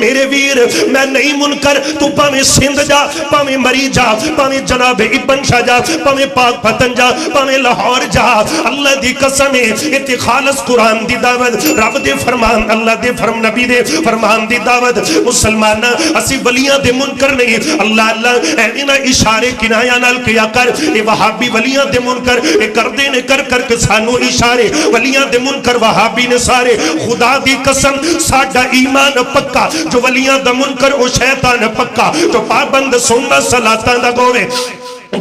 میرے ویر میں نہیں منکر تو پاویں سندھ جا پاویں مری جا پاویں جناب ابن شاہ جا پاویں پاک پتن جا پاویں لاہور جا اللہ دی قسم ہے خالص قرآن دی دعوت رب دے فرمان اللہ دے فرم نبی دے فرمان دی دعوت مسلمان اسی ولیاں دے منکر نہیں اللہ اللہ اینا اشارے کنایا نال کیا کر اے وہابی ولیاں دے منکر اے کردے نے کر کر کے سانو اشارے ولیاں دے منکر وہابی نے سارے خدا دی قسم ساڈا ایمان پکا جو ولیاں دا منکر او شیطان پکا جو پابند سوما صلاتاں دا گوے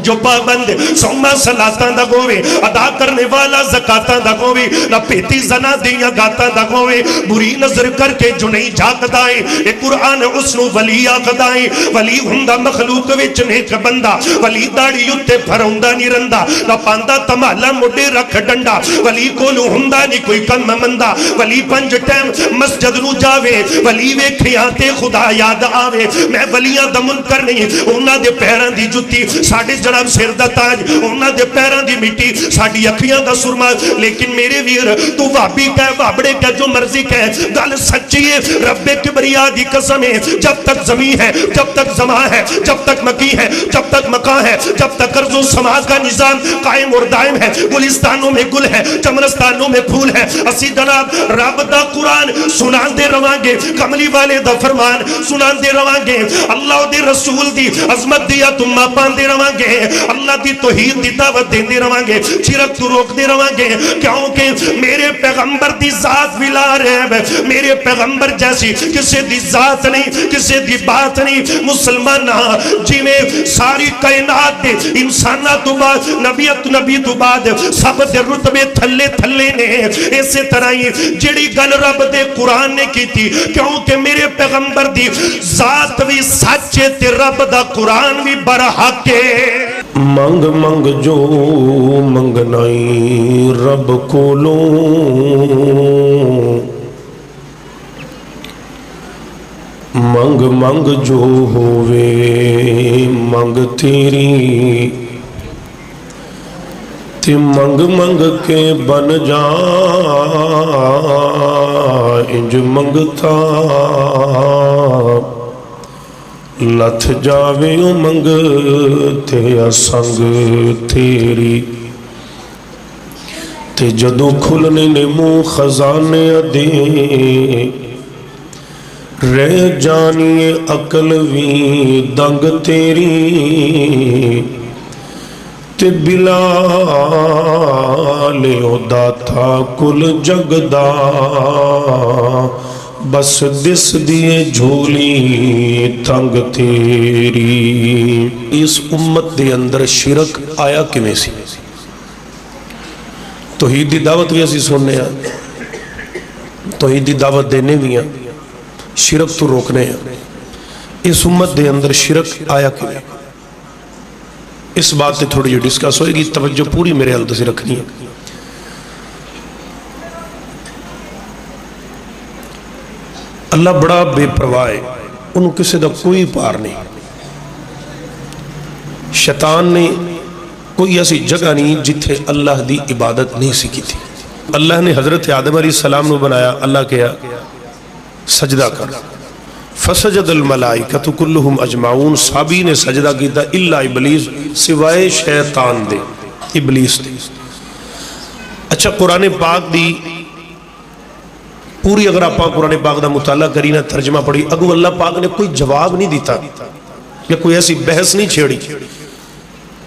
جو پابند سوما صلاتاں دا گوے ادا کرنے والا زکاتاں دا گوے نہ پیتی زنا دیاں گاتاں دا گوے بری نظر کر کے جو نہیں جاگدائے اے قرآن اس نو ولی آگدائے ولی ہندہ مخلوق وچ نیک بندہ ولی داڑی اتے پھروندہ نہیں رندہ نہ پاندہ تمالا مڈے رکھ ڈنڈا ولی کولو ہندہ نہیں کوئی کم مندہ ولی پنج ٹیم مسجد نو جاوے ولی ویکھیاں تے خدا یاد آوے میں ولیاں دا منکر نہیں انہاں دے پیران دی جتی ساڑھے جناب سر دا تاج انہاں دے پیران دی مٹی ساڑھی اکھیاں دا سرما لیکن میرے ویر تو وابی کہے وابڑے کہے جو مرضی کہے گل سچی ہے رب کبریا دی قسم ہے جب تک زمین ہے جب تک زمان ہے جب تک مکی ہے جب تک مکان ہے جب تک ارض و سماج کا نظام قائم اور دائم ہے گلستانوں میں گل ہے چمرستانوں میں پھول ہے اسی جناب رب دا قرآن سنان دے روانگے کملی والے دا فرمان سنان دے روانگے اللہ دے رسول دی عظمت دیا تم پان دے روانگے اللہ دی توحید دی دعوت دے روانگے شرک تو روک دے روانگے کیونکہ میرے پیغمبر دی ذات ولا رہے میرے پیغمبر جیسی کسی دی ذات نہیں کسی دی بات نہیں مسلمان جی میں ساری کائنات دے انسانہ تو بعد نبی تو بعد سب دے رتبے تھلے تھلے نے ایسے طرح ہی جڑی گل رب دے قرآن نے کی تھی کیونکہ میرے پیغمبر دی ذات بھی سچے تے رب دا قرآن بھی برحق ہے منگ منگ جو منگنائی رب کولوں منگ منگ جو ہووے منگ تیری تے منگ منگ کے بن جا انج منگتا لتھ جاوے منگ تے سنگ تیری تے جدو کھلنے نے منہ خزانے دے رہ جانی عقل وی دنگ تیری تے بلال او داتا کل جگ دا بس دس دیے جھولی تنگ تیری اس امت دے اندر شرک آیا کیویں سی توحید دی دعوت بھی اسی سننے ہیں توحید دی دعوت دینے بھی ہیں شرک تو روکنے ہیں اس امت دے اندر شرک آیا کیویں اس بات تے تھوڑی جو ڈسکس ہوئے گی توجہ پوری میرے حل سے رکھنی ہے اللہ بڑا بے پرواہ ہے انہوں کسی دا کوئی پار نہیں شیطان نے کوئی ایسی جگہ نہیں جتھے اللہ دی عبادت نہیں سکی تھی اللہ نے حضرت آدم علیہ السلام نے بنایا اللہ کیا سجدہ کر فسجد الملائکۃ کلہم اجمعون سابی نے سجدہ کیتا الا ابلیس سوائے شیطان دے ابلیس دے اچھا قرآن پاک دی پوری اگر آپ قرآن پاک دا مطالعہ کری نا ترجمہ پڑھی اگو اللہ پاک نے کوئی جواب نہیں دیتا یا کوئی ایسی بحث نہیں چھیڑی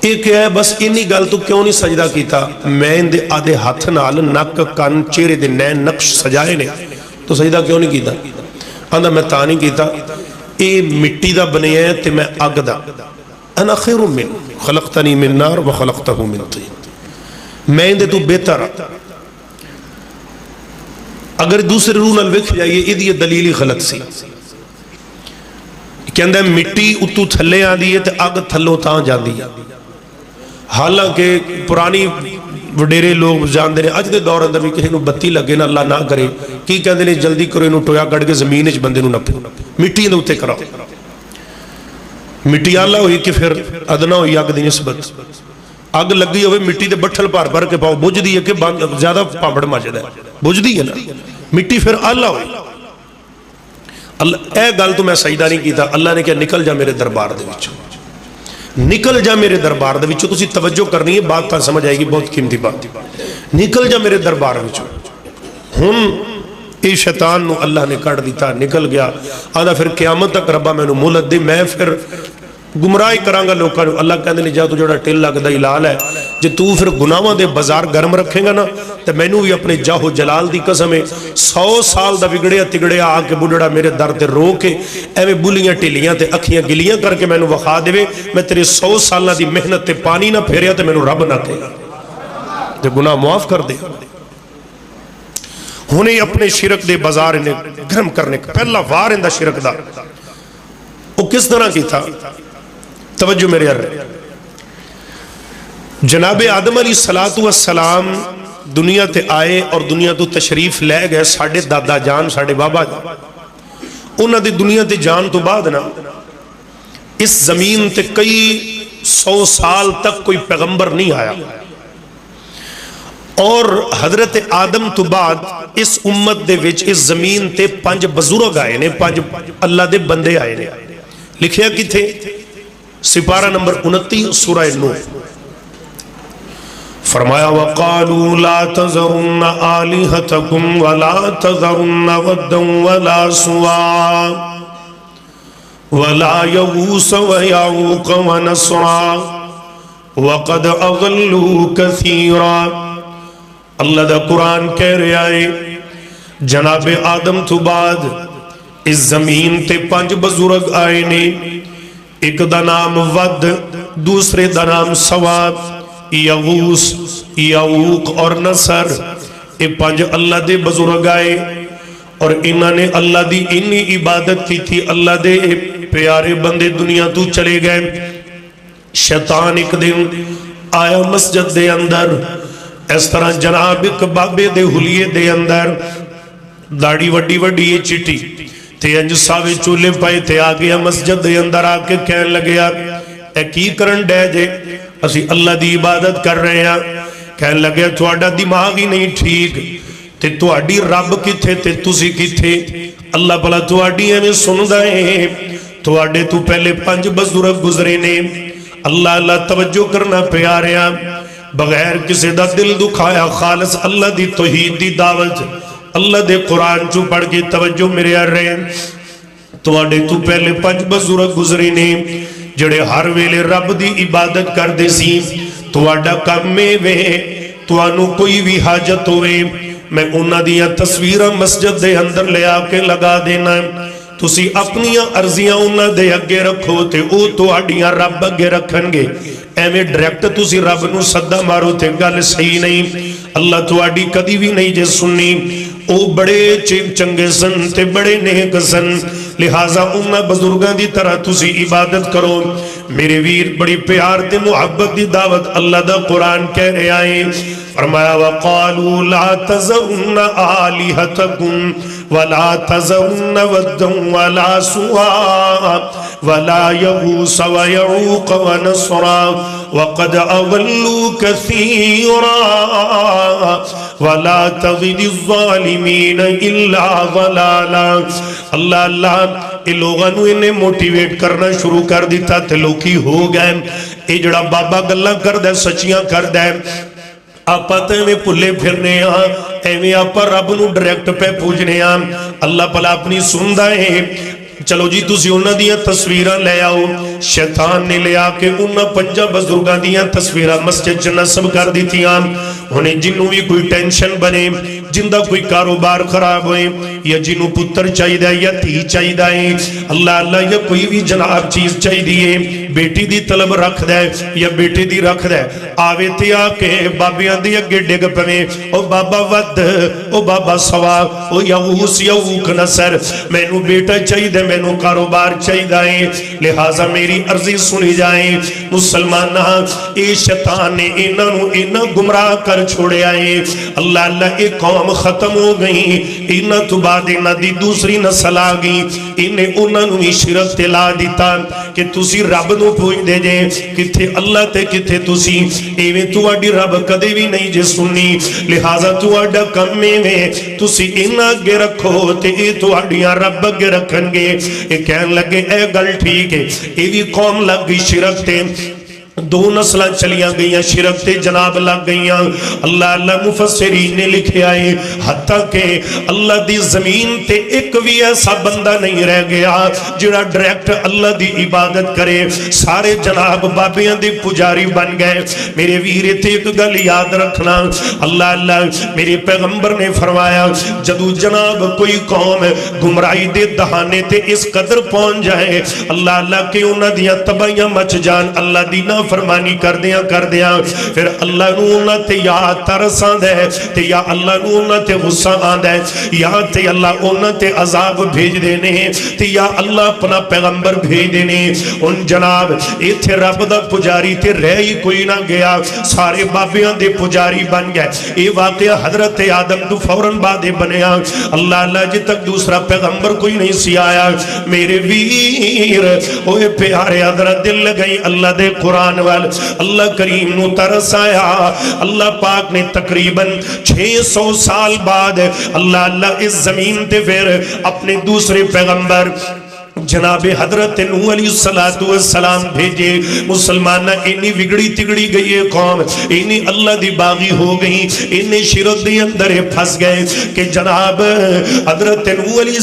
ایک ہے بس انی گل تو کیوں نہیں سجدہ کیتا میں ان دے آدھے ہاتھ نال نک کان چہرے دے نین نقش سجائے نے تو سجدہ کیوں نہیں کیتا آندھا میں تا نہیں کیتا اے مٹی دا بنے ہے تے میں اگ دا انا خیر من خلقتنی من نار و خلقتہ من طین میں ان دے تو بہتر اگر دوسرے روح نال ویکھ جائیے ادھی دلیلی غلط سی کہندہ ہے مٹی اتو تھلے آدھی ہے تے اگ تھلو تاں جاندی حالانکہ پرانی وڈیرے لوگ جاندے نے اج دے دور اندر بھی کسی نو بتی لگے نا اللہ نہ کرے کی کہندے نے جلدی کرو انہوں ٹویا کٹ کے زمین اچ بندے نو نپو مٹی دے اتے کراؤ مٹی آلہ ہوئی کہ پھر ادنا ہوئی اگ دی نسبت اگ لگی ہوئے مٹی دے بٹھل پار بھر کے پاؤ بجھ دی ہے کہ زیادہ پامڑ ماجد ہے بجھ دی ہے نا مٹی پھر آلہ ہوئی اللہ اے گل تو میں سجدہ نہیں کیتا، اللہ نے کہا نکل جا میرے دربار دے وچوں، نکل جا میرے دربار دے وچوں۔ تسی توجہ کرنی ہے، بات تا سمجھ آئے گی، بہت قیمتی بات، نکل جا میرے دربار وچوں۔ ہن اے شیطان نو اللہ نے کٹ دیتا، نکل گیا، آدھا پھر قیامت تک ربا میں نو مہلت دے، میں پھر گمراہی کراں گا لوکاں نو۔ اللہ کہندے نے جا تو جڑا ٹل لگدا ہلال ہے، جے تو پھر گناہاں دے بازار گرم رکھے گا نا تے مینوں بھی اپنے جاہو جلال دی قسم ہے 100 سال دا بگڑیا تگڑیا آ کے بڈڑا میرے در تے رو کے ایویں بلیاں ٹلیاں تے اکھیاں گلیاں کر کے مینوں وخا دے، میں تیرے 100 سالاں دی محنت تے پانی نہ پھیریا تے مینوں رب نہ کہے تے گناہ معاف کر دے۔ ہنے اپنے شرک دے بازار نے گرم کرنے کا پہلا وار اندہ شرک دا وہ کس طرح کی تھا؟ توجہ میرے عرض، جناب آدم علیہ السلام دنیا تے آئے اور دنیا تو تشریف لے گئے، ساڑھے دادا جان ساڑھے بابا جان، انہاں دے دنیا تے جان تو بعد نا اس زمین تے کئی 100 سال تک کوئی پیغمبر نہیں آیا، اور حضرت آدم تو بعد اس امت دے وچ اس زمین تے 5 بزرگ آئے نے، 5 اللہ دے بندے آئے نے۔ لکھیا کی تھے سپارہ نمبر 29 سورہ نوح، فرمایا وَقَالُوا لَا تَذَرُنَّ آلِهَتَكُمْ وَلَا تَذَرُنَّ وَدًّا وَلَا سُوَاعًا وَلَا يَغُوثَ وَيَعُوقَ وَنَسْرًا وَقَدْ أَضَلُّوا كَثِيرًا۔ اللہ دا قرآن کہہ رہا ہے جناب آدم تو بعد اس زمین تے 5 بزرگ آئے نے، ایک دا نام ود، دوسرے دا نام سوا، یغوس، یعوق اور نصر، یہ 5 اللہ دے بزرگ آئے اور انہوں نے اللہ دی انی عبادت کی تھی۔ اللہ دے پیارے بندے دنیا تو چلے گئے، شیطان ایک دن آیا مسجد دے اندر، اس طرح جناب ایک بابے دے حلیے دے اندر داڑھی وڈی وڈی یہ چٹی تے انج ساوے چولے پائے تے آگیا مسجد دے اندر آکے کہنے لگیا اے کی کرن ڈے جے، اسی اللہ دی عبادت کر رہے ہیں۔ کہنے لگیا تھوڑا دماغ ہی نہیں ٹھیک، تے تھوڑی رب کی تھے تے تسی کی تھے، اللہ بلا تھوڑی ہمیں سن دائیں، تھوڑے تو پہلے 5 بزرگ گزرے نے۔ اللہ اللہ توجہ کرنا پیاریاں، بغیر کسی دا دل دکھایا، خالص اللہ دی توحید دی دعوت اللہ دے قرآن چو پڑھ کے توجہ میرے رہے۔ تواڈے تو پہلے 5 بزرگ گزرے نے جڑے ہر ویلے رب دی عبادت کر دے سی۔ تواڈا کم میں وے توانو کوئی بھی حاجت ہوئے، میں انہاں دیاں تصویرہ مسجد دے اندر لے آکے لگا دینا، تسی اپنیاں عرضیاں انہاں دے اگے رکھو تے او تواڈیاں رب اگے رکھن گے۔ ایویں ڈائریکٹ تسی رب نو صدا مارو تے گل صحیح نہیں، اللہ تواڈی کدی بھی نہیں جے سننی۔ او بڑے چنگے سن تے بڑے نیک سن، لہٰذا انہاں بزرگاں دی طرح تسی عبادت کرو۔ میرے ویر بڑی پیار تے محبت دی دعوت اللہ دا قرآن کہہ رہے آئے، فرمایا وَقَالُوا لَا تَذَرُنَّ آلِهَتَكُمْ وَلَا تَذَرُنَّ وَدًّا وَلَا سُوَاعًا وَلَا يَغُوثَ وَيَعُوقَ وَنَسْرًا وَقَدْ أَضَلُّوا كَثِيرًا وَلَا تَزِدِ الظَّالِمِينَ إِلَّا ضَلَالًا۔ اللہ اللہ اے لوگاں نو انہیں موٹیویٹ کرنا شروع کر دیتا تے لوکی ہو گئے۔ اے جڑا بابا گلاں کر دے سچیاں کر دے، آپا تے میں پلے پھرنے ہاں، ایویں آپا رب نو ڈائریکٹ پہ پوجنے ہاں۔ اللہ پلا اپنی سندا ہے، چلو جی تسی انہاں دیاں تصویراں لے آؤ۔ شیطان نے لے آ کے انہاں 5 بزرگاں دیاں تصویراں مسجد چ نصب کر دیتیاں۔ انہیں جنوں بھی کوئی ٹینشن بنے، جندہ کوئی کاروبار خراب ہوئے، یا جنوں پتر چاہی دے یا تھی چاہی دے، اللہ اللہ یا کوئی بھی جناب چیز چاہی دیئے، بیٹی دی طلب رکھ دے یا بیٹی دی رکھ دے، آوے تے آکے بابیاں دی اگے ڈگ پویں، او بابا ود، او بابا سوا، او یغوث یعوق نصر، میں نو بیٹا چاہی دے، میں نو کاروبار چاہی دے، لہٰذا میری عرضی سنی جائیں۔ مسلمانہ اے شیطان نے انہاں نو انہاں گمراہ کر چھوڑے آئے۔ اللہ اللہ ایک قوم قوم ختم ہو گئی، انہاں تو بعد انہاں دی دوسری نسل آ گئی، انہیں انہاں نو بھی شرک تے لا دیتا کہ تسی رب نو پوچھ دے جے کتھے اللہ تے کتھے تسی، ایویں تواڈی رب کدے بھی نہیں جے سننی، لہذا تواڈا کم میں تسی انہاں اگے رکھو تے اے تواڈیاں رب اگے رکھن گے۔ اے کہن لگے اے گل ٹھیک ہے، اے بھی قوم لگ گئی شرک تے، دو نسلیں چلیاں گئیاں شرک تے جناب لگ گئیاں۔ اللہ مفسرین نے لکھے آئے حتیٰ کہ اللہ دی زمین تے ایک بھی ایسا بندہ نہیں رہ گیا جڑا ڈائریکٹ اللہ دی عبادت کرے، سارے جناب بابیاں دی پجاری بن گئے۔ میرے ویرے تے ایک گل یاد رکھنا، اللہ میرے پیغمبر نے فرمایا جدو جناب کوئی قوم گمراہی دے دہانے تے اس قدر پہنچ جائے اللہ کہ انہاں دیاں تباہیاں مچ جان، اللہ دی فرمانی کر دیا پھر اللہ نو انہاں تے یا ترس آندا ہے تے یا اللہ نو انہاں تے غصہ آندا ہے، یا تے اللہ انہاں تے عذاب بھیج دینے تے یا اللہ اپنا پیغمبر بھیج دینے۔ ان جناب ایتھے رب دا پجاری تے رہ ہی کوئی نہ گیا، سارے بابیاں دے پجاری بن گئے۔ اے واقعہ حضرت آدم تو فوراً بعد بنیا، اللہ جی تک دوسرا پیغمبر کوئی نہیں سی آیا۔ میرے ویر اوے پیارے حضرت دل لگئی اللہ دے قرآن وال، اللہ کریم نو ترس آیا۔ اللہ پاک نے تقریباً 600 سال بعد اللہ اس زمین تے پھر اپنے دوسرے پیغمبر جناب حضرت نوح علیہ السلام بھیجے۔ مسلمانہ انہی بگڑی تگڑی گئی قوم، انہی اللہ دی باغی ہو گئی، انہی شرک دی اندر پھنس گئے کہ جناب حضرت نوح علیہ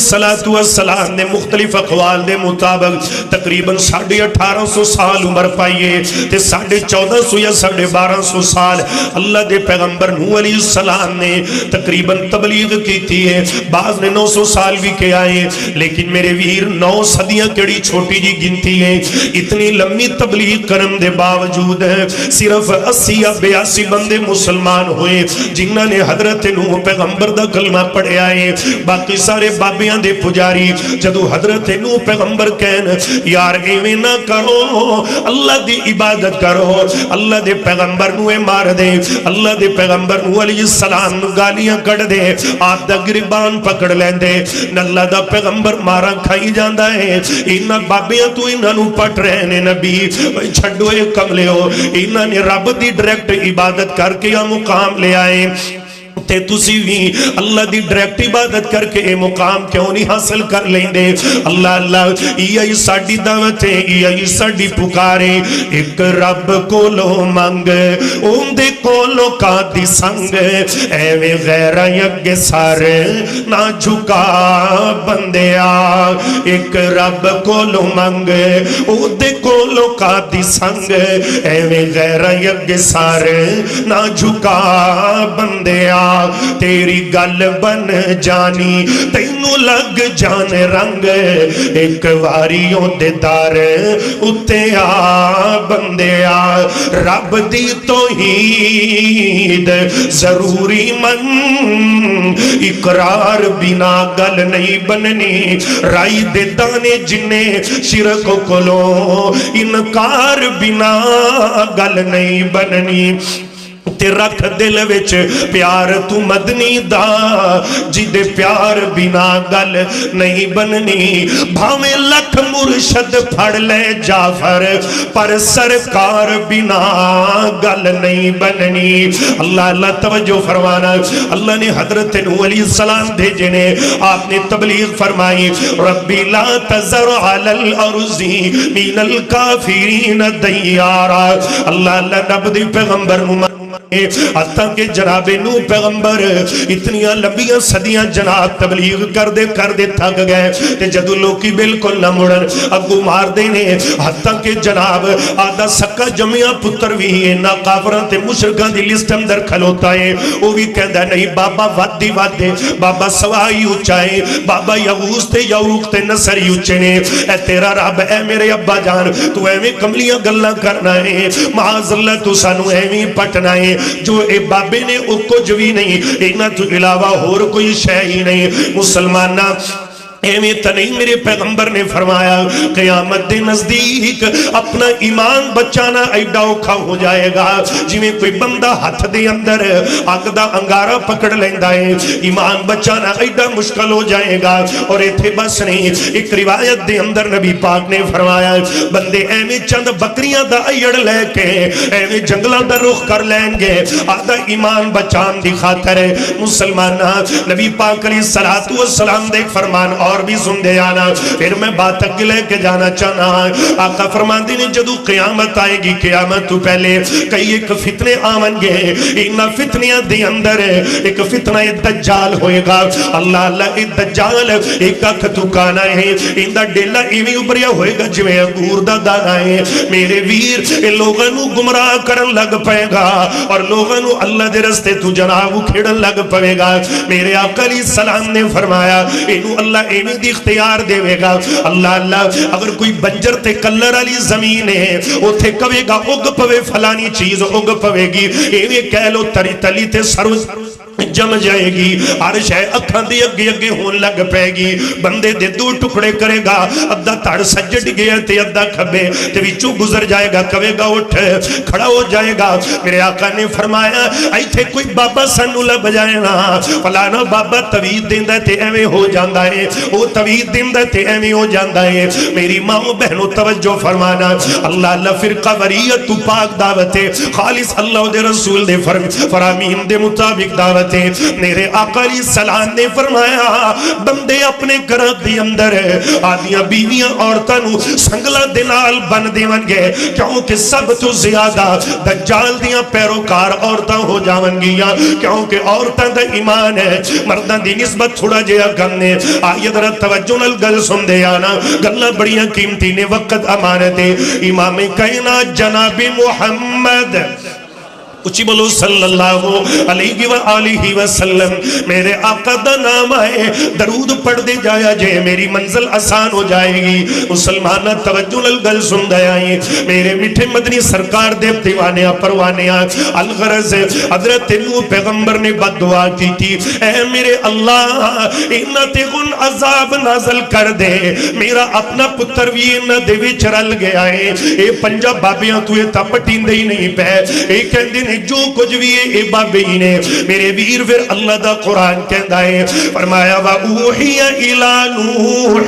السلام نے مختلف اقوال دے مطابق تقریباً 1850 سال عمر پائیے تے 1450 یا 1250 سال اللہ دے پیغمبر نوح علیہ السلام نے تقریباً تبلیغ کی ہے، بعض نے 900 سال بھی کے آئے، لیکن میرے ویر 9 صدیاں کڑی چھوٹی جی گنتی ہیں، اتنی لمبی تبلیغ کرن دے باوجود صرف 80 یا 82 بندے مسلمان ہوئے جنہاں نے حضرت نوح پیغمبر دا کلمہ پڑھے آئے، باقی سارے بابیاں دے پجاری جدو حضرت نوح پیغمبر کہن یار ایویں نہ کرو، اللہ دی عبادت کرو، اللہ دے پیغمبر نوے مار دے، اللہ دے پیغمبر نوح علیہ السلام گالیاں کڑ دے، آپ دا گربان پکڑ لین دے، اللہ دا پیغمبر مارا کھائی جاندہ ہے، انہاں بابیاں تو انہاں نو پٹ رہے نے نبی چھڑو ایک کملے ہو، انہاں نے رب دی ڈائریکٹ عبادت کر کے یہ مقام لے آئے تے تسی بھی اللہ دی ڈائریکٹ عبادت کر کے اے مقام کیوں نہیں حاصل کر لیں دے؟ اللہ یہی ساڈی دعوت ہے، یہی ساڈی پکارے، ایک رب کو لو منگ اون دے کو لو کا دی سنگ، ایویں غیر یک سر نہ جھکا بندیا، ایک رب کو لو منگ اون دے کو لو کا دی سنگ، ایویں غیر یک سر نہ جھکا بندیا، تیری گل بن جانی تینو لگ جان رنگ، ایک واریوں دے دار اتے آ بندیا، رب دی توحید ضروری من، اقرار بنا گل نہیں بننی، رائی دے دانے جنے شرک کلو، انکار بنا گل نہیں بننی، تے رکھ دل وچ پیار تو مدنی دا، جدے پیار بنا گل نہیں بننی، بھاویں لکھ مرشد پھڑ لے جعفر پر سرکار بنا گل نہیں بننی۔ اللہ توجہ فرمانا، اللہ نے حضرت نوح علیہ السلام بھیجے نے، آپ نے تبلیغ فرمائی ربی لا تذر علی الارض من الکافرین دیارا، اللہ نبی دی پیغمبر حتیٰ کہ جناب نوح پیغمبر اتنیاں لمبیاں صدیاں جناب تبلیغ کر دے تھک گئے تے جدو لوکی بالکل نہ مڑن اگو مار دینے، حتیٰ کہ جناب آدھا سکا جمعیاں پتر بھی ہے نا کافران تے مشرکان دی لسٹ اندر کھلوتا ہے، وہ بھی کہندہ نہیں بابا وادی وادے، بابا سوائی اچھائے، بابا یغوس تے یوروک تے نصری اچھنے، اے تیرا رب اے میرے ابا جان تو ایویں کملیاں گلہ کرنا ہے، معاذ اللہ تو سانو ایویں پٹنا ہے، جو اے بابے نے او کچھ بھی نہیں، اینا تو علاوہ اور کوئی شے ہی نہیں۔ مسلمانہ ایویں تو نہیں میرے پیغمبر نے فرمایا قیامت دے نزدیک اپنا ایمان بچانا ایڈا اوکھا ہو جائے گا جویں کوئی بندہ ہاتھ دے اندر اگ دا انگارا پکڑ لیندا ہے، ایمان بچانا ایڈا مشکل ہو جائے گا۔ اور ایتھے بس نہیں، ایک روایت دے اندر نبی پاک نے فرمایا بندے ایویں چند بکریاں دا ایڑ لے کے ایویں جنگلاں دا رخ کر لیں گے آدھا ایمان بچان دی خاطر ہے۔ مسلمانہ نبی پاک علیہ الصلوۃ والسلام دے فرمان اور بھی سن دے آنا، پھر میں بات اگے لے کے جانا چاہنا۔ آقا فرماندے نے جدو قیامت آئے گی، قیامت تو پہلے کئی ایک فتنے آون گے، ان فتنیاں دے اندر ایک فتنہ دجال ہوئے گا۔ اللہ اللہ اے دجال ایک اکھ تو کانا ہے، ان دا ڈیلا ایویں ابریا ہوئے گا جویں انگور دا دانا ہے۔ میرے ویر اے لوگاں نو گمراہ کرن لگ پائے گا اور لوگاں نو اللہ دے رستے تو جناب کھیڑن لگ پائے گا۔ میرے آقا علیہ السلام نے فرمایا اینو اللہ ایویں دی اختیار دے گا۔ اللہ اللہ اگر کوئی بنجر تے کلر والی زمین ہے اوتھے کہے گا اگ پوے فلانی چیز اگ پوے گی، ایویں کہہ لو تری تلی تے سرو جم جائے گی، ہر شے اکھاں دی اگے اگے ہون لگ پے گی۔ بندے دے دو ٹکڑے کرے گا، ادھا تڑ سجد گیا تے ادھا کھبے تے وچوں گزر جائے گا، کہے گا اٹھ کھڑا ہو جائے گا۔ میرے آقا نے فرمایا ایتھے کوئی بابا سانو لب جائے نا، فلانا بابا توید دیندا تے ایویں ہو جاندا ہے، او توید دیندا تے ایویں ہو جاندا ہے۔ میری ماں بہنوں توجہ فرمانا، اللہ اللہ فرقہ وریت تو پاک دعوت ہے، خالص اللہ دے رسول دے فرامین دے مطابق دعوت۔ میرے آقا علیہ السلام نے فرمایا بندے اپنے گھر دی اندر آدیاں بیویاں عورتاں نو سنگلا دے نال بن دیون گے، کیونکہ سب تو زیادہ دجال دیاں پیروکار عورتاں ہو جاون گیاں، کیونکہ عورتاں دا ایمان ہے مرداں دی نسبت تھوڑا جہا کم ہے۔ آئیے ذرا توجہ نال گل سن دے آنا، گلاں بڑیاں قیمتی نے، وقت امانت ہے۔ امام کائنات جناب محمد اچھی بولو صلی اللہ علیہ وآلہ وسلم، میرے آقا دا نام آئے درود پڑھ دے جایا جے میری منزل آسان ہو جائے گی۔ مسلمانہ توجہ للگل سن دے آئیں، میرے میٹھے مدنی سرکار دے دیوانیاں پروانیاں الغرض حضرت نوح پیغمبر نے بد دعا کی تھی، اے میرے اللہ انہ تے غن عذاب نازل کر دے، میرا اپنا پتر بھی انہ دے وچ رل گیا ہے، اے پنجا بابیاں تو یہ تپٹین دے ہی نہیں پہ، اے کہندے جو کچھ بھی اے بابی نے میرے ویر پھر اللہ دا قرآن کہندا ہے، فرمایا وَأُوحِيَ إِلَى نُوحٍ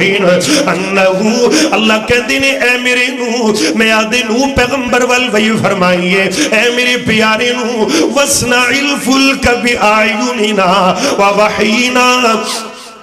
أَنَّهُ، اللہ کہندے نے اے میرے نوح، میں آدھے نوح پیغمبر والوحی فرمائیے، اے میرے پیارے نوح وَاسْنَعِ الْفُلْكَ بِآیُنِنَا وَوَحِينَا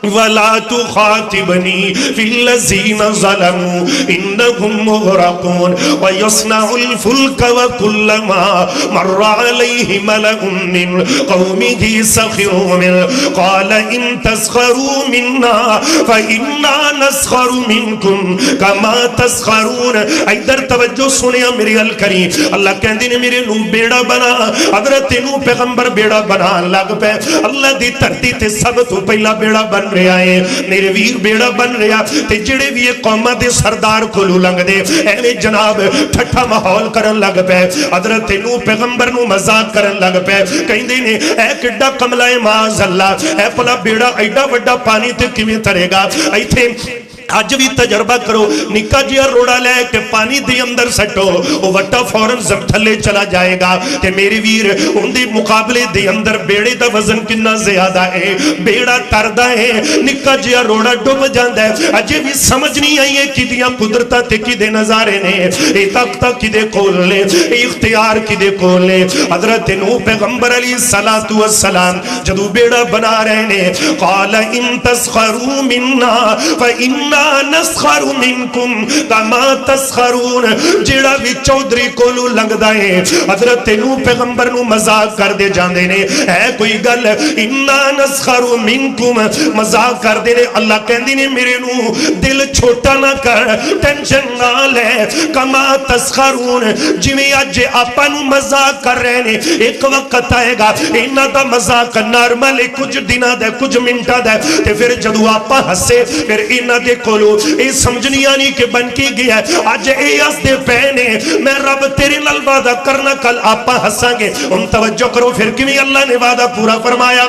وَلَا تُخَاطِبْنِي فِي الَّذِينَ ظَلَمُوا إِنَّهُمْ مُغْرَقُونَ وَيَصْنَعُ الْفُلْكَ وَكُلَّمَا مَرَّ عَلَيْهِ مَلَأٌ مِّن قَوْمِهِ سَخِرُوا مِنْهُ قَالَ إِن تَسْخَرُوا مِنَّا فَإِنَّا نَسْخَرُ مِنْكُمْ كَمَا تَسْخَرُونَ۔ ادھر توجہ سنیا میرے الکریم، اللہ کہندے نے میرے نوح بیڑا بنا، حضرت نوح پیغمبر بیڑا بنا لگ پے، اللہ دی دھرتی تے سب تو پہلا بیڑا بن رہا ہے، میرے ویر بیڑا بن رہا تے جڑے بھی یہ قومہ دے سردار کھلو لنگ دے اے جناب ٹھٹھا ماحول کرن لگ پے، حضرت نوح پیغمبر نو مذاق کرن لگ پے، کہیں دے نے اے کڈا کملہ معاذ اللہ، اے پلا بیڑا ایڈا وڈا پانی تے کیویں ترے گا۔ ایتھے آج بھی تجربہ کرو، نکا جیا روڑا لے کے پانی دی اندر سٹو، وہ وٹا فوراں زم تھلے چلا جائے گا، تے میرے ویر ان دی مقابلے دی اندر بیڑے دا وزن کنا زیادہ ہے، بیڑا تردہ ہے، نکا جیا روڑا ڈوب جاندہ ہے۔ آج بھی سمجھ نہیں آئی ہے کی دیاں قدرتہ تے کی دے نظارے نے، اے طاقتہ کی دے کول لے، اے اختیار کی دے کول لے۔ حضرت نوح پیغمبر علیہ السلام جدو بیڑا بنا رہے نے، قال ان تسخروا منا فإنا نسخر منکم کما تسخرون، جیڑا بھی چودری کولو لنگ دائے حضرت نوح پیغمبر نو مذاق کر دے جاندے نے، اے کوئی گل انا نسخر منکم مذاق کر دے نے، اللہ کہندے نے میرے نو دل چھوٹا نہ کر، ٹینشن نہ لے، کما تسخرون جویں اج آپا نو مذاق کر رہے نے، ایک وقت آئے گا انہاں دا مذاق نارمل کچھ دنہ دے کچھ منٹا دے، تے پھر جدو آپا ہسے پھر انہاں دے کولو اے سمجھنی آنی کہ بن کی گیا ہے، آج اے اس دے پہنے میں رب تیرے نال وعدہ کرنا کل آپا ہساں گے۔ ان توجہ کرو پھر کیویں اللہ نے وعدہ پورا فرمایا،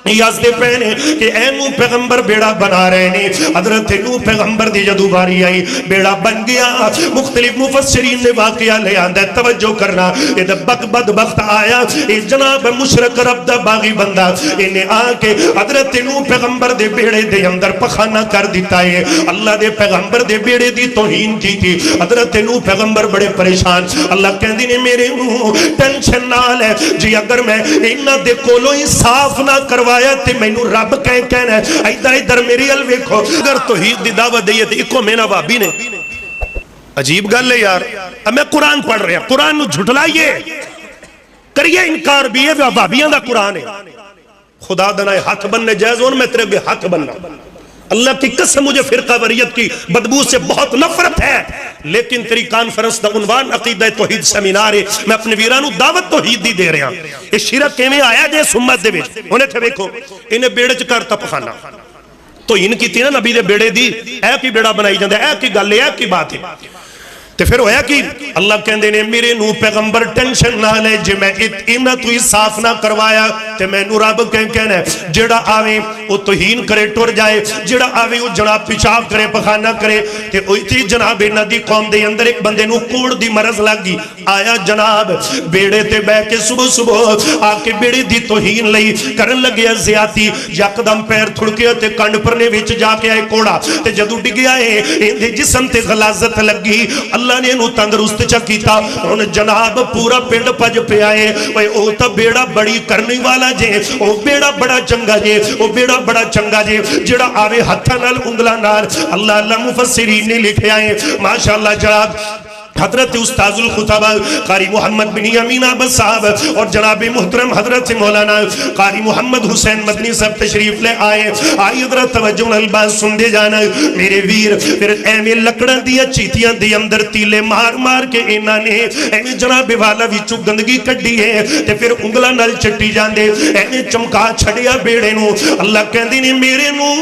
یاسدے پہنے کہ اے نو پیغمبر بیڑا بنا رہے نے. حضرت نو پیغمبر دی جدو باری آئی بیڑا بن گیا. مختلف مفسرین نے واقعہ لے آندہ ہے, توجہ کرنا. یہ بدبخت آیا یہ جناب مشرک رب دا باغی بندہ انہیں آ کے حضرت نو پیغمبر دے بیڑے دے اندر پخانہ کر دیتا ہے. اللہ دے پیغمبر دے بیڑے دی توہین کی تھی. حضرت نو پیغمبر بڑے پریشان. اللہ کہندی نے میرے نو ٹینشن نہ لے جی, اگر میں انہاں دے کولوں ہی صاف نہ کروایا تے مینوں رب کہنا ہے. ادھر ادھر میری ال ویکھو, اگر توحید دی دعوت دئیے تے اکو مینا بھابی نے. عجیب گل ہے یار. اب میں قرآن پڑھ رہا, قرآن نو جھٹلائیے کریے انکار بھی ہے بھابیاں دا قرآن ہے. خدا دنائے ہاتھ بننے جائز ہون, میں تیرے بھی ہاتھ بننا. اللہ کی قسم مجھے فرقہ وریت کی بدبو سے بہت نفرت ہے, لیکن تیری کانفرنس دا عنوان عقیدہ توحید سیمینار ہے. میں اپنے ویرانو دعوت توحید دی دے رہا. یہ شرک کیویں آیا جے سمت دے وچ انہیں تھے ویکھو انہیں بیڑے چ کر تپخانہ تو ان کی تھی نا نبی دے بیڑے دی. اے کی بیڑا بنائی جاندے, اے کی گل ہے, اے کی بات ہے. تے پھر ہویا کہ اللہ کہندے نے میرے نو پیغمبر ٹینشن نہ لے جے میں انہاں تو ہی صاف نہ کروایا تے میں نو رب کہنا ہے جڑا آوے وہ توہین کرے ٹر جائے, جڑا آوے وہ جناب پیشاب کرے پخانہ کرے. تے اوئی تھی جناب انہاں دی قوم دے اندر ایک بندے نو کوڑ دی مرض لگ گئی. آیا جناب بیڑے تے بہ کے صبح صبح آ کے بیڑے دی توہین لئی کرن لگیا زیادتی. یکدم پیر تھڑکیا تے کنڈ پرنے وچ جا کے آئے کوڑا تے جدو ڈگیا ہے اندے جسم تے غلاظت لگی. اللہ نے انہوں تندرست چکیتا. ان جناب پورا پنڈ پج پہ آئے وے او تا بیڑا بڑی کرنے والا جے, او بیڑا بڑا چنگا جے, او بیڑا بڑا چنگا جے جڑا آوے ہتھا نال انگلا نال. اللہ اللہ مفسرین نے لکھے آئے ماشاءاللہ جناب حضرت استاذ الخطبہ قاری محمد بن یمین عبد صاحب اور جناب محترم حضرت مولانا قاری محمد حسین مدنی صاحب تشریف لے آئے. آئی حضرت توجہ الباس سن دے جانا میرے ویر. پھر ایمیں لکڑا دیا چیتیاں دی اندر تیلے مار مار کے انہاں نے ایمیں جناب والا وچو گندگی کڈی ہے تے پھر انگلا نال چٹی جاندے ایمیں چمکا چھڑیا بیڑے نو. اللہ کہندی نے میرے نو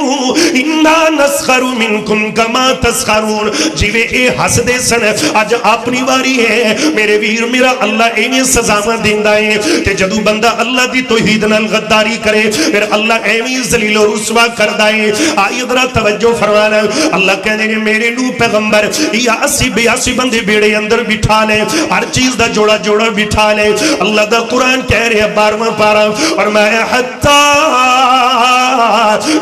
انا نسخر منکم کما تسخرون. جیوے اے ہس دے سن اج اپنی باری ہے میرے ویر میرا اللہ اینے سزاواں دیندا ہے. تے جدو بندہ اللہ دی توحید نال غداری کرے پھر اللہ ایویں ذلیل و رسوا کردا ہے. آئی ذرا توجہ فرمانا. اللہ کہندے نے میرے نو پیغمبر یا 80-82 بندے بیڑے اندر بٹھا لے, ہر چیز دا جوڑا جوڑا بٹھا لے. اللہ دا قرآن کہہ رہے 12واں پارہ اور میں حتی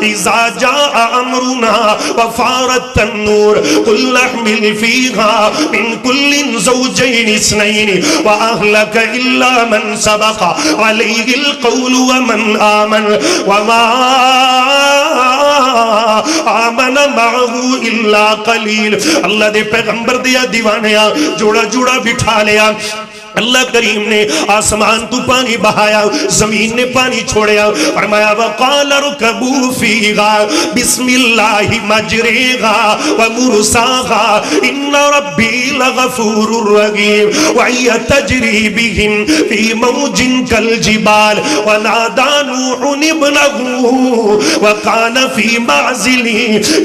اذا جاء امرنا وفارت النور قل احمل فیہا من كل زوجين اثنين وأهلك إلا من سبق عليه القول ومن آمن وما آمن معه إلا قليل. اللہ دے پیغمبر دیا دیوانیا جوڑا جوڑا بٹھا لیا. اللہ کریم نے آسمان تو پانی بہایا, زمین نے پانی چھوڑیا. فرمایا وقال رکبوا فیہا بسم اللہ مجریہا ومرساہا ان ربی لغفور رحیم وہی تجری بہم فی موج کالجبال ونادى نوح ابنہ وقال فی معزل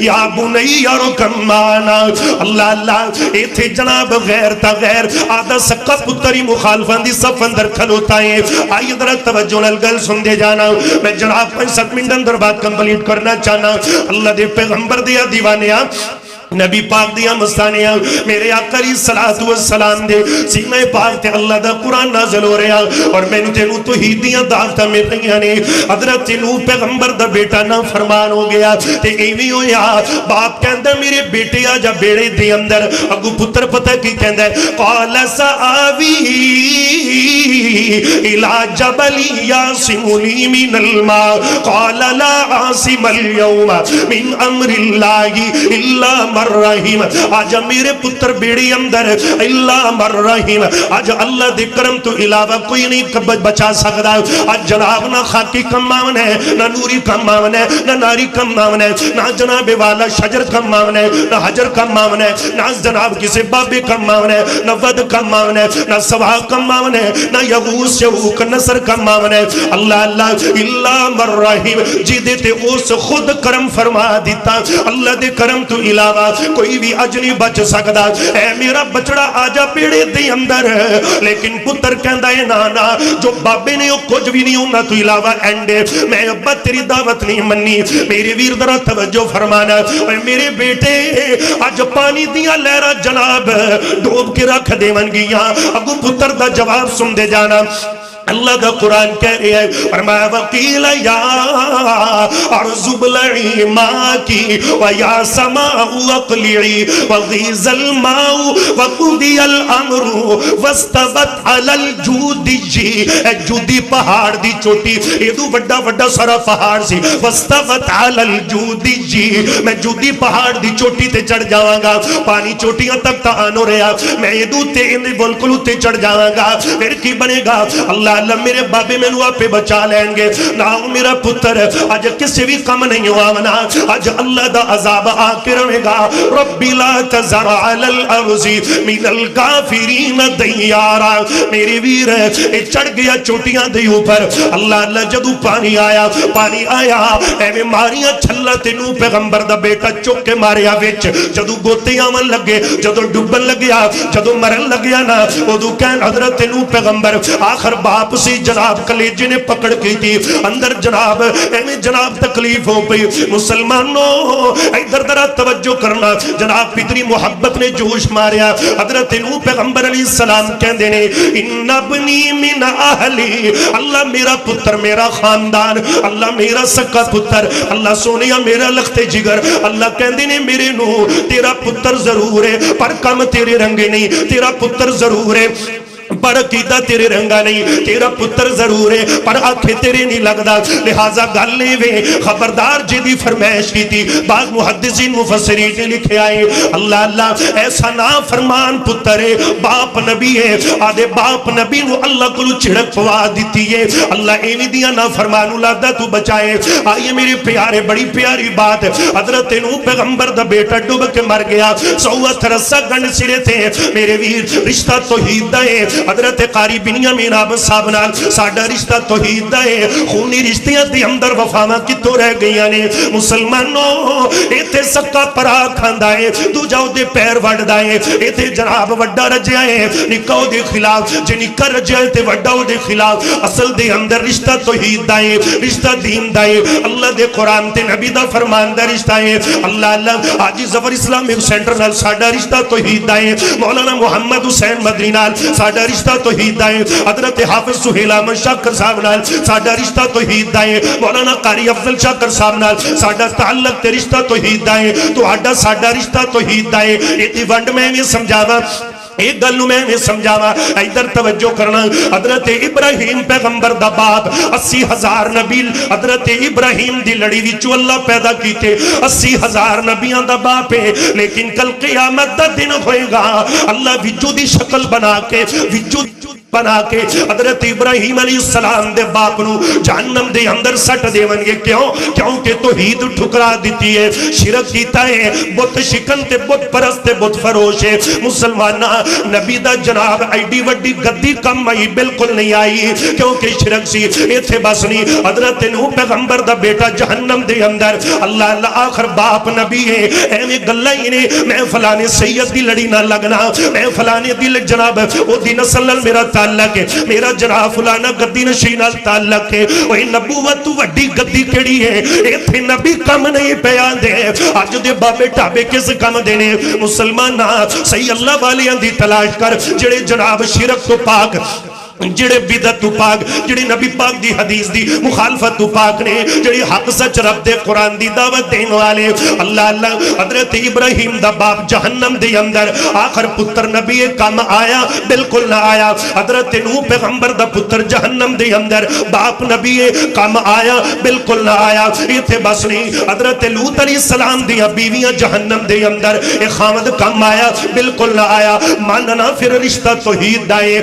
یا بنی ارکب معنا. اللہ اللہ اے تھے جناب غیر تا غیر آدھا سکا پتری مخالفان دی صف اندر کھلوتا ہے. آئی ادھر توجہ نلگل سن دے جانا. میں جناب 5-7 منٹ اندر بات کمپلیٹ کرنا چاہنا. اللہ دے پیغمبر دیا دیوانیا نبی پاک دیا مستانیاں میرے آقا علیہ السلام دے سینہ پاک تے اللہ دا قرآن نازل ہو رہا اور میں نے تینوں توحیدیاں دعوتاں مل رہی نے. حضرت نوح پیغمبر دا بیٹا نا فرمان ہو گیا تے ایویں ہویا باپ کہندا میرے بیٹے آ جا بیڑے دے اندر. اگو پتر پتہ کی کہندا ہے قال سآوی الى جبل یعصمنی من الماء قال لا عاصم اليوم من امر اللہ الا الرحیم. آج میرے پتر بیڑی اندر اللہ الرحیم. آج اللہ دے کرم تو علاوہ کوئی نہیں بچا سکتا. آج جناب نہ خاکی کم ماون ہے, نہ نوری کم ماون ہے, نہ ناری کم ماون ہے, نہ جناب والا شجر کم ماون ہے, نہ حجر کم ماون ہے, نہ جناب کسی بابے کم ماون ہے, نہ ود کم ماون ہے, نہ سوا کم ماون ہے, نہ یغوس یعوق نصر کم ماون ہے. اللہ اللہ اللہ الرحیم جی دیتے اس خود کرم فرما دیتا. اللہ دے کرم تو علاوہ کوئی بھی اج نہیں بچ سکدا، اے میرا بچڑا آ جا پیڑے دے اندر، لیکن پتر کہندا ہے نا جو بابے نے وہ کچھ بھی نہیں انہاں تو علاوہ اینڈے، میں ابا تیری دعوت نہیں منی۔ میرے ویر ذرا توجہ فرمانا، اے میرے بیٹے اج پانی دیاں لہراں جناب ڈوب کے رکھ دیون گیاں، اگو پتر دا جواب سن دے جانا۔ اللہ دا قرآن کہہ رہے ہیں، فرمایا وقیل یا ارض ابلعی ماکی ویا سماء اقلعی وغیظ الماء وقضی الامر واستوت علی الجودی، اے جودی پہاڑ دی چوٹی، ایدو بڑا بڑا سارا پہاڑ سی، واستوت علی الجودی، میں جودی پہاڑ دی چوٹی تے چڑھ جاواں گا، پانی چوٹیاں تک تان ہو رہا، میں ایدو تے اندے بالکل تے چڑھ جاواں گا، پھر کی بنے گا؟ اللہ اللہ میرے بابے میں نو آپ بچا لیں گے، نہ میرا پتر آج کسی بھی کم نہیں ہوا منا، آج اللہ دا عذاب آ کے رہے گا۔ ربی لا تذر علی الارض من الکافرین دیارا، میری ویر ہے چڑھ گیا چوٹیاں دے اوپر، اللہ اللہ جدو پانی آیا ایویں ماریاں چھلا تینوں پیغمبر دا بیٹا چک کے ماریا وچ، جدو گوتے آون لگے، جدو ڈبن لگیا، جدو مرن لگیا نا، ادو کہن حضرت تینوں پیغمبر آخر باپ سی جناب کلیجے نے پکڑ کی تھی اندر جناب ایویں جناب تکلیف ہو پئی۔ مسلمانوں ادھر ذرا توجہ کرنا، جناب پتری محبت نے جوش ماریا، حضرت نوح پیغمبر علیہ السلام کہندے نے ان ابنی من اہلی، اللہ میرا پتر میرا خاندان، اللہ میرا سکا پتر، اللہ سونیا میرا لخت جگر، اللہ کہندے نے میرے نوح تیرا پتر ضرور ہے پر کم تیرے رنگے نہیں، تیرا پتر ضرور ہے پر عقیدہ تیرے رنگا نہیں، تیرا پتر ضرور ہے پر آنکھیں تیرے نہیں لگدا، لہذا گل لے وے خبردار جدی فرمائش کی تھی۔ بعض محدثین مفسرین نے لکھے آئے اللہ اللہ ایسا نا فرمان پتر ہے، باپ نبی ہے، آدھے باپ نبی نو اللہ کو چھڑک پوا دیتی ہے، اللہ اینی دیا نا فرمان اولادہ تو بچائے۔ آئیے میرے پیارے بڑی پیاری بات، حضرت نوح پیغمبر دا بیٹا ڈوب کے مر گیا، سوت رسا گنڈ سرے تھے، میرے ویر رشتہ توحید دا ہے، حضرت قاری بنیامین آبد صاحب نال ساڈا رشتہ توحید دا ہے، خونی رشتیاں دی اندر وفاواں کتوں رہ گئیاں نے؟ مسلمانوں ایتھے سکا پرا کھاندا ہے، دوجا دے پیر وڈدا ہے، ایتھے جناب وڈا رجیا ہے نکاح دے خلاف، جے نکاح رجیا ہے تے وڈا دے خلاف، اصل دے اندر رشتہ توحید دا ہے، رشتہ دین دا ہے، اللہ دے قرآن تے نبی دا فرمان دا رشتہ ہے۔ اللہ اللہ حاجی ظفر اسلامک سینٹر نال ساڈا رشتہ توحید دا ہے، مولانا محمد حسین مدنی نال ساڈا رشتہ توحید ہے، حضرت حافظ سہیل احمد شاکر صاحب نال ساڈا رشتہ توحید ہے، مولانا قاری افضل شاکر صاحب نال ساڈا تعلق تے رشتہ توحید ہے، تہاڈا ساڈا رشتہ توحید ہے۔ یہ ونڈ میں نہیں سمجھاواں، ایک گل میں نے سمجھاوا، ادھر توجہ کرنا، حضرت ابراہیم پیغمبر دا باپ 80,000 نبی حضرت ابراہیم دی لڑی وچوں اللہ پیدا کیتے، 80,000 نبیاں دا باپ ہے، لیکن کل قیامت دا دن ہوئے گا اللہ وچوں دی شکل بنا کے بنا کے حضرت ابراہیم علیہ السلام دے باپ نو جہنم دے اندر سٹ دیون گے، کیونکہ توحید ٹھکرا دیتی ہے، شرک کیتا ہے، بت شکن تے بت پرست تے بت فروش ہے۔ مسلمانہ نبی دا جناب ایڈی وڈی گدی کم آئی بالکل نہیں آئی، کیونکہ شرک سی ایتھے بس نہیں۔ حضرت نوح پیغمبر دا بیٹا جہنم دے اندر، اللہ اللہ آخر باپ نبی ہے، ایویں گلاں ہی نے میں فلانے سید دی لڑی نہ لگنا، میں فلانے دی جناب او دی نسل نال میرا تعلق ہے، میرا جناب فلانا گدی نشین نال تعلق ہے۔ وہی نبوت تو وڈی گدی کیڑی ہے، ایتھے نبی کم نہیں پیان دے، اج دے بابے ٹھابے کس کم دینے؟ مسلمانہ صحیح اللہ والیاں دی تلاش کر، جڑے جناب شرک تو پاک، جڑے بدعت تو پاک، جڑی نبی پاک دی حدیث دی مخالفت تو پاک نے، جڑی حق سچ رب دے قرآن دی دعوت دین والے، اللہ اللہ حضرت ابراہیم دا باپ جہنم دے اندر، آخر پتر نبی کام آیا بالکل نہ آیا، حضرت نوح پیغمبر دا پتر جہنم دے اندر، باپ نبی کام آیا بالکل نہ آیا۔ ایتھے بس نہیں، حضرت لوط علیہ السلام دیا بیویاں جہنم دے اندر، خامد کام آیا بالکل نہ آیا۔ ماننا پھر رشتہ توحید دائے،